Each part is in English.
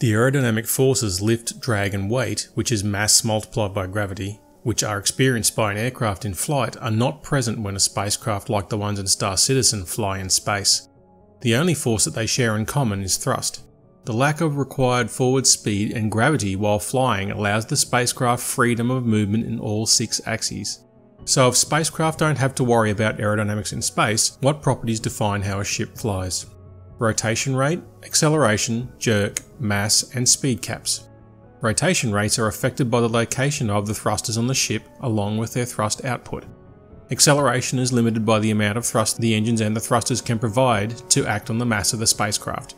The aerodynamic forces lift, drag and weight, which is mass multiplied by gravity, which are experienced by an aircraft in flight, are not present when a spacecraft like the ones in Star Citizen fly in space. The only force that they share in common is thrust. The lack of required forward speed and gravity while flying allows the spacecraft freedom of movement in all 6 axes. So if spacecraft don't have to worry about aerodynamics in space, what properties define how a ship flies? Rotation rate, acceleration, jerk, mass and speed caps. Rotation rates are affected by the location of the thrusters on the ship along with their thrust output. Acceleration is limited by the amount of thrust the engines and the thrusters can provide to act on the mass of the spacecraft.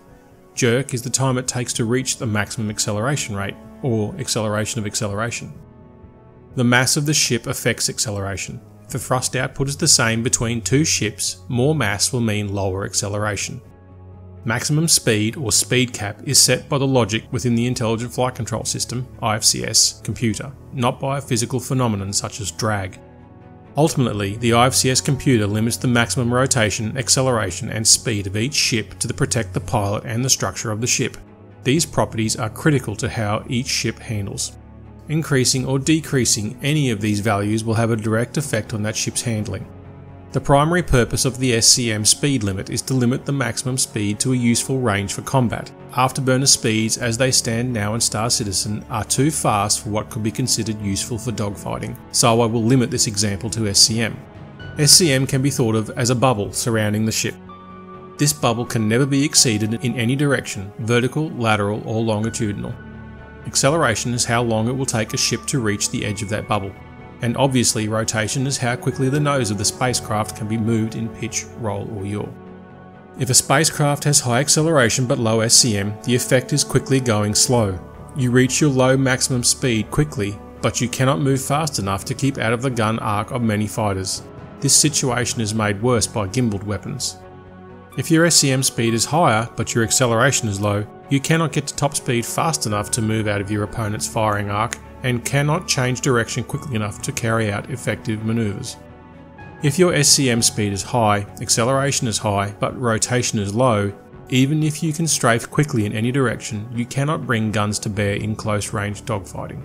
Jerk is the time it takes to reach the maximum acceleration rate, or acceleration of acceleration. The mass of the ship affects acceleration. If the thrust output is the same between 2 ships, more mass will mean lower acceleration. Maximum speed or speed cap is set by the logic within the Intelligent Flight Control System (IFCS) computer, not by a physical phenomenon such as drag. Ultimately, the IFCS computer limits the maximum rotation, acceleration and speed of each ship to protect the pilot and the structure of the ship. These properties are critical to how each ship handles. Increasing or decreasing any of these values will have a direct effect on that ship's handling. The primary purpose of the Scm Speed Limit is to limit the maximum speed to a useful range for combat. Afterburner speeds as they stand now in Star Citizen are too fast for what could be considered useful for dogfighting, so I will limit this example to Scm. Scm can be thought of as a bubble surrounding the ship. This bubble can never be exceeded in any direction, vertical, lateral or longitudinal. Acceleration is how long it will take a ship to reach the edge of that bubble. And obviously rotation is how quickly the nose of the spacecraft can be moved in pitch, roll or yaw. If a spacecraft has high acceleration but low Scm, the effect is quickly going slow. You reach your low maximum speed quickly, but you cannot move fast enough to keep out of the gun arc of many fighters. This situation is made worse by gimbaled weapons. If your Scm speed is higher but your acceleration is low, you cannot get to top speed fast enough to move out of your opponent's firing arc and cannot change direction quickly enough to carry out effective maneuvers. If your Scm speed is high, acceleration is high, but rotation is low, even if you can strafe quickly in any direction, you cannot bring guns to bear in close range dogfighting.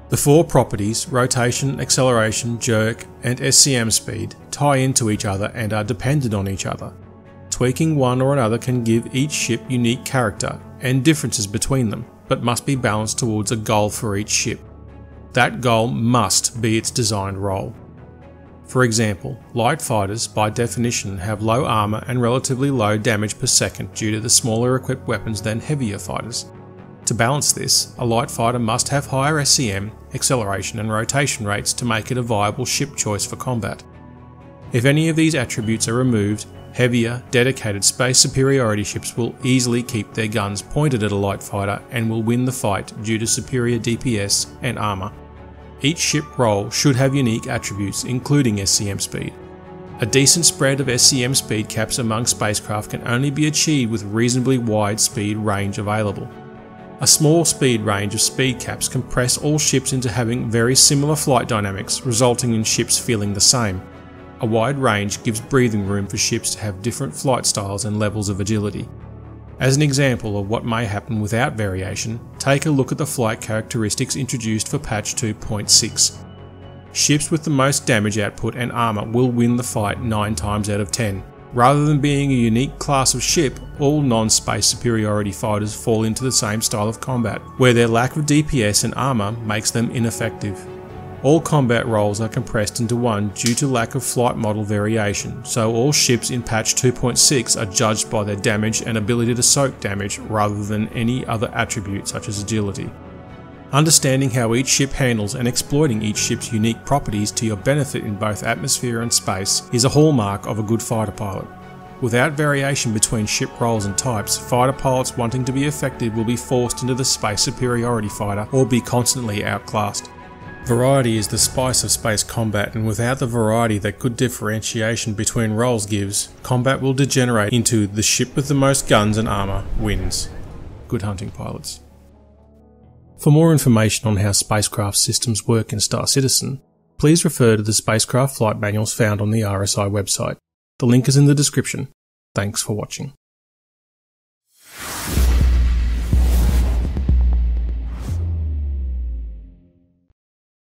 The 4 properties, rotation, acceleration, jerk, and Scm speed, tie into each other and are dependent on each other. Tweaking one or another can give each ship unique character and differences between them, but must be balanced towards a goal for each ship. That goal must be its designed role. For example, light fighters by definition have low armour and relatively low damage per second due to the smaller equipped weapons than heavier fighters. To balance this, a light fighter must have higher Scm, acceleration and rotation rates to make it a viable ship choice for combat. If any of these attributes are removed, heavier, dedicated space superiority ships will easily keep their guns pointed at a light fighter and will win the fight due to superior DPS and armour. Each ship role should have unique attributes including Scm speed. A decent spread of Scm speed caps among spacecraft can only be achieved with reasonably wide speed range available. A small speed range of speed caps compress all ships into having very similar flight dynamics, resulting in ships feeling the same. A wide range gives breathing room for ships to have different flight styles and levels of agility. As an example of what may happen without variation, take a look at the flight characteristics introduced for patch 2.6. Ships with the most damage output and armour will win the fight 9 times out of 10. Rather than being a unique class of ship, all non-space superiority fighters fall into the same style of combat, where their lack of DPS and armour makes them ineffective. All combat roles are compressed into one due to lack of flight model variation, so all ships in patch 2.6 are judged by their damage and ability to soak damage rather than any other attribute such as agility. Understanding how each ship handles and exploiting each ship's unique properties to your benefit in both atmosphere and space is a hallmark of a good fighter pilot. Without variation between ship roles and types, fighter pilots wanting to be effective will be forced into the space superiority fighter or be constantly outclassed. Variety is the spice of space combat, and without the variety that good differentiation between roles gives, combat will degenerate into the ship with the most guns and armour wins. Good hunting, pilots. For more information on how spacecraft systems work in Star Citizen, please refer to the spacecraft flight manuals found on the RSI website. The link is in the description. Thanks for watching.